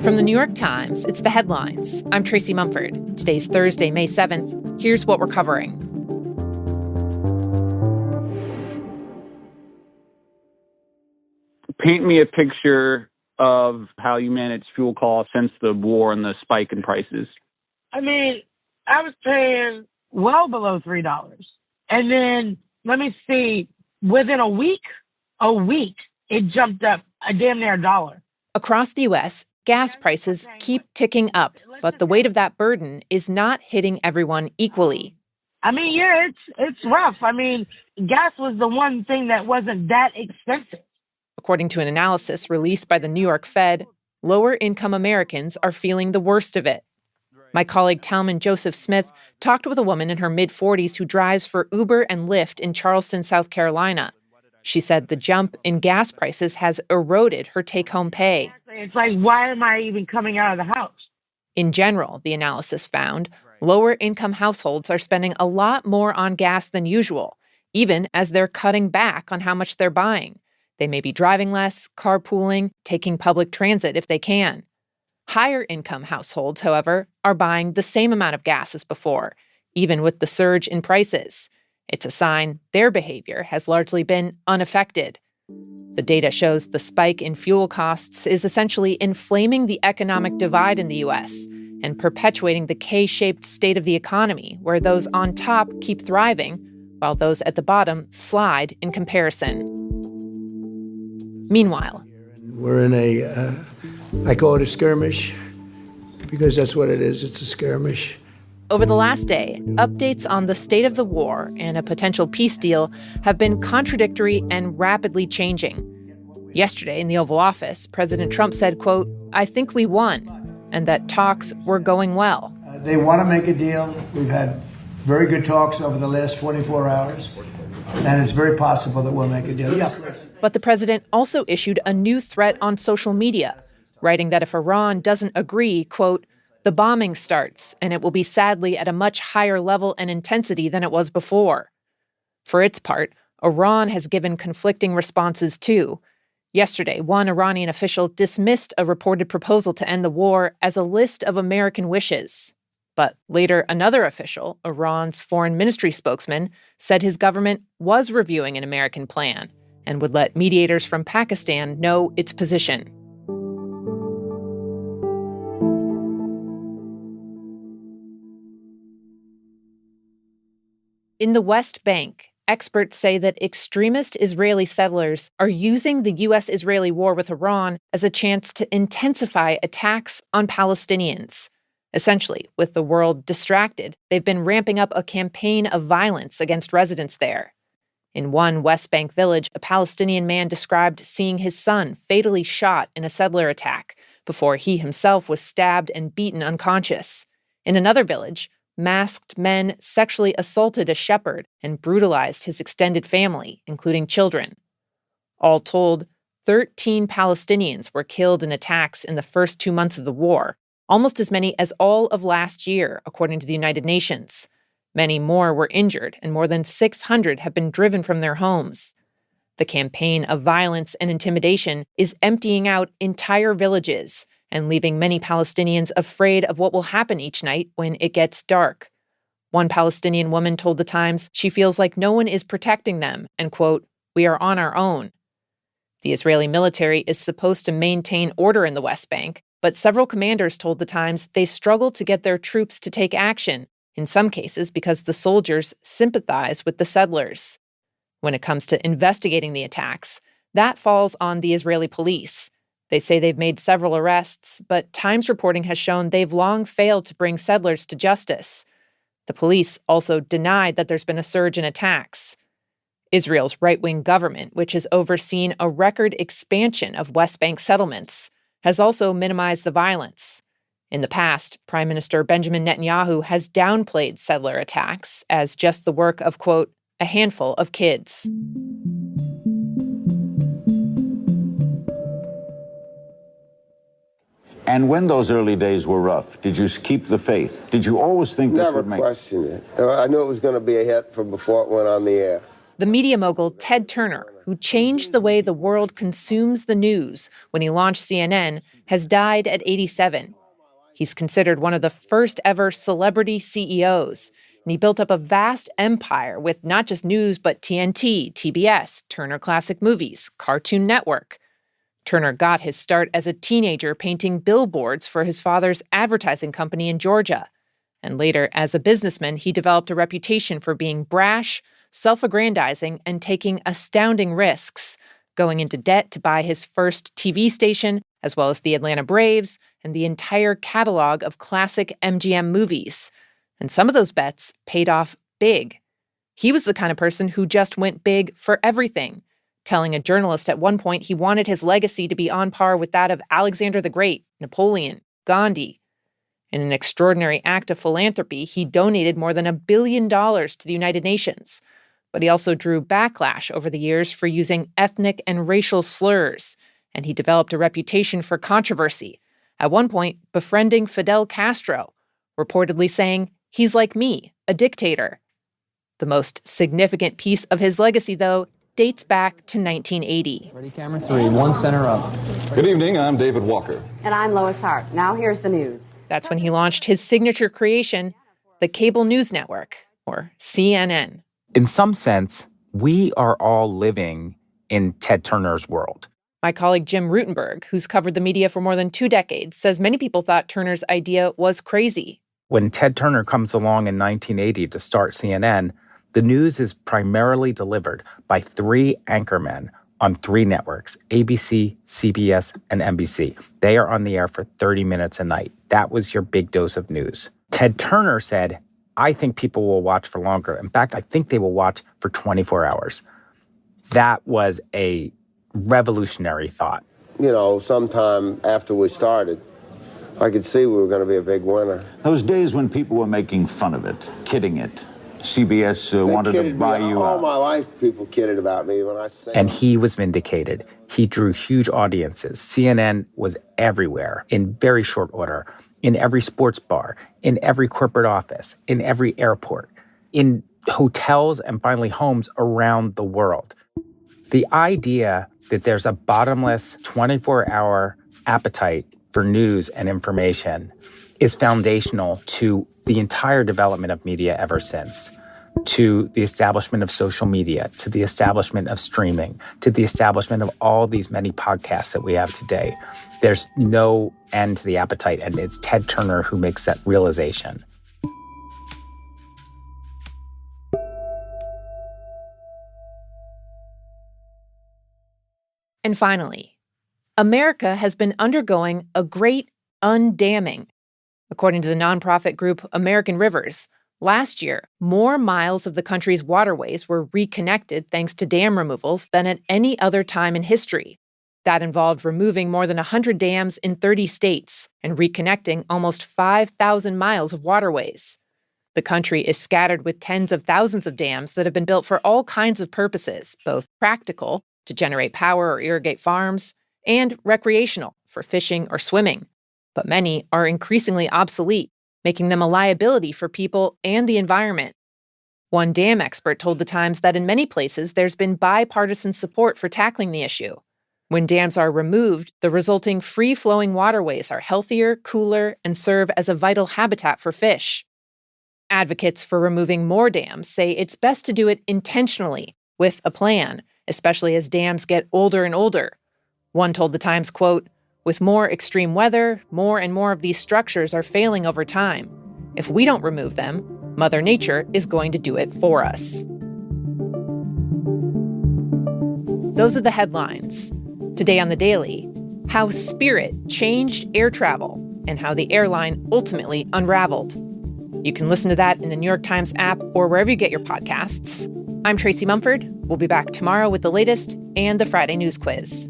From the New York Times, it's The Headlines. I'm Tracy Mumford. Today's Thursday, May 7th. Here's what we're covering. Paint me a picture of how you manage fuel costs since the war and the spike in prices. I mean, I was paying well below $3. And then, let me see, within a week, it jumped up a damn near $1. Across the U.S., gas prices keep ticking up, but the weight of that burden is not hitting everyone equally. I mean, yeah, it's rough. I mean, gas was the one thing that wasn't that expensive. According to an analysis released by the New York Fed, lower-income Americans are feeling the worst of it. My colleague Talman Joseph Smith talked with a woman in her mid-40s who drives for Uber and Lyft in Charleston, South Carolina. She said the jump in gas prices has eroded her take-home pay. It's like, why am I even coming out of the house? In general, the analysis found, lower-income households are spending a lot more on gas than usual, even as they're cutting back on how much they're buying. They may be driving less, carpooling, taking public transit if they can. Higher-income households, however, are buying the same amount of gas as before, even with the surge in prices. It's a sign their behavior has largely been unaffected. The data shows the spike in fuel costs is essentially inflaming the economic divide in the U.S. and perpetuating the K-shaped state of the economy, where those on top keep thriving, while those at the bottom slide in comparison. Meanwhile, we're in I call it a skirmish, because that's what it is. It's a skirmish. Over the last day, updates on the state of the war and a potential peace deal have been contradictory and rapidly changing. Yesterday in the Oval Office, President Trump said, quote, "I think we won," and that talks were going well. They want to make a deal. We've had very good talks over the last 24 hours, and it's very possible that we'll make a deal. Yeah. But the president also issued a new threat on social media, writing that if Iran doesn't agree, quote, "the bombing starts, and it will be sadly at a much higher level and intensity than it was before." For its part, Iran has given conflicting responses too. Yesterday, one Iranian official dismissed a reported proposal to end the war as a list of American wishes. But later, another official, Iran's foreign ministry spokesman, said his government was reviewing an American plan and would let mediators from Pakistan know its position. In the West Bank, experts say that extremist Israeli settlers are using the U.S.-Israeli war with Iran as a chance to intensify attacks on Palestinians. Essentially, with the world distracted, they've been ramping up a campaign of violence against residents there. In one West Bank village, a Palestinian man described seeing his son fatally shot in a settler attack before he himself was stabbed and beaten unconscious. In another village, masked men sexually assaulted a shepherd and brutalized his extended family, including children. All told, 13 Palestinians were killed in attacks in the first 2 months of the war, almost as many as all of last year, according to the United Nations. Many more were injured, and more than 600 have been driven from their homes. The campaign of violence and intimidation is emptying out entire villages and leaving many Palestinians afraid of what will happen each night when it gets dark. One Palestinian woman told The Times she feels like no one is protecting them and, quote, "we are on our own." The Israeli military is supposed to maintain order in the West Bank, but several commanders told The Times they struggle to get their troops to take action, in some cases because the soldiers sympathize with the settlers. When it comes to investigating the attacks, that falls on the Israeli police. They say they've made several arrests, but Times reporting has shown they've long failed to bring settlers to justice. The police also denied that there's been a surge in attacks. Israel's right-wing government, which has overseen a record expansion of West Bank settlements, has also minimized the violence. In the past, Prime Minister Benjamin Netanyahu has downplayed settler attacks as just the work of, quote, "a handful of kids." And when those early days were rough, did you keep the faith? Did you always think this would make it? Never questioned it. I knew it was going to be a hit from before it went on the air. The media mogul Ted Turner who changed the way the world consumes the news when he launched CNN, has died at 87. He's considered one of the first ever celebrity CEOs, and he built up a vast empire with not just news, but TNT, TBS, Turner Classic Movies, Cartoon Network. Turner got his start as a teenager painting billboards for his father's advertising company in Georgia. And later, as a businessman, he developed a reputation for being brash, self-aggrandizing, and taking astounding risks, going into debt to buy his first TV station, as well as the Atlanta Braves and the entire catalog of classic MGM movies. And some of those bets paid off big. He was the kind of person who just went big for everything, telling a journalist at one point he wanted his legacy to be on par with that of Alexander the Great, Napoleon, Gandhi. In an extraordinary act of philanthropy, he donated more than $1 billion to the United Nations. But he also drew backlash over the years for using ethnic and racial slurs, and he developed a reputation for controversy, at one point befriending Fidel Castro, reportedly saying, "He's like me, a dictator." The most significant piece of his legacy, though, dates back to 1980. Ready, camera 3, one center up. Good evening, I'm David Walker. And I'm Lois Hart. Now here's the news. That's when he launched his signature creation, the Cable News Network, or CNN. In some sense, we are all living in Ted Turner's world. My colleague Jim Rutenberg, who's covered the media for more than 2 decades, says many people thought Turner's idea was crazy. When Ted Turner comes along in 1980 to start CNN, the news is primarily delivered by 3 anchormen on 3 networks, ABC, CBS, and NBC. They are on the air for 30 minutes a night. That was your big dose of news. Ted Turner said, I think people will watch for longer. In fact, I think they will watch for 24 hours. That was a revolutionary thought. You know, sometime after we started, I could see we were going to be a big winner. Those days when people were making fun of it, kidding it. CBS wanted to buy you all out. my life, people kidded about me when I sang. And he was vindicated. He drew huge audiences. CNN was everywhere in very short order, in every sports bar, in every corporate office, in every airport, in hotels and finally homes around the world. The idea that there's a bottomless 24-hour appetite for news and information is foundational to the entire development of media ever since, to the establishment of social media, to the establishment of streaming, to the establishment of all these many podcasts that we have today. There's no end to the appetite, and it's Ted Turner who makes that realization. And finally, America has been undergoing a great undamming. According to the nonprofit group American Rivers, last year, more miles of the country's waterways were reconnected thanks to dam removals than at any other time in history. That involved removing more than 100 dams in 30 states and reconnecting almost 5,000 miles of waterways. The country is scattered with tens of thousands of dams that have been built for all kinds of purposes, both practical, to generate power or irrigate farms, and recreational, for fishing or swimming. But many are increasingly obsolete, making them a liability for people and the environment. One dam expert told The Times that in many places there's been bipartisan support for tackling the issue. When dams are removed, the resulting free-flowing waterways are healthier, cooler, and serve as a vital habitat for fish. Advocates for removing more dams say it's best to do it intentionally, with a plan, especially as dams get older and older. One told The Times, quote, "With more extreme weather, more and more of these structures are failing over time. If we don't remove them, Mother Nature is going to do it for us." Those are the headlines. Today on The Daily, how Spirit changed air travel and how the airline ultimately unraveled. You can listen to that in the New York Times app or wherever you get your podcasts. I'm Tracy Mumford. We'll be back tomorrow with the latest and the Friday News Quiz.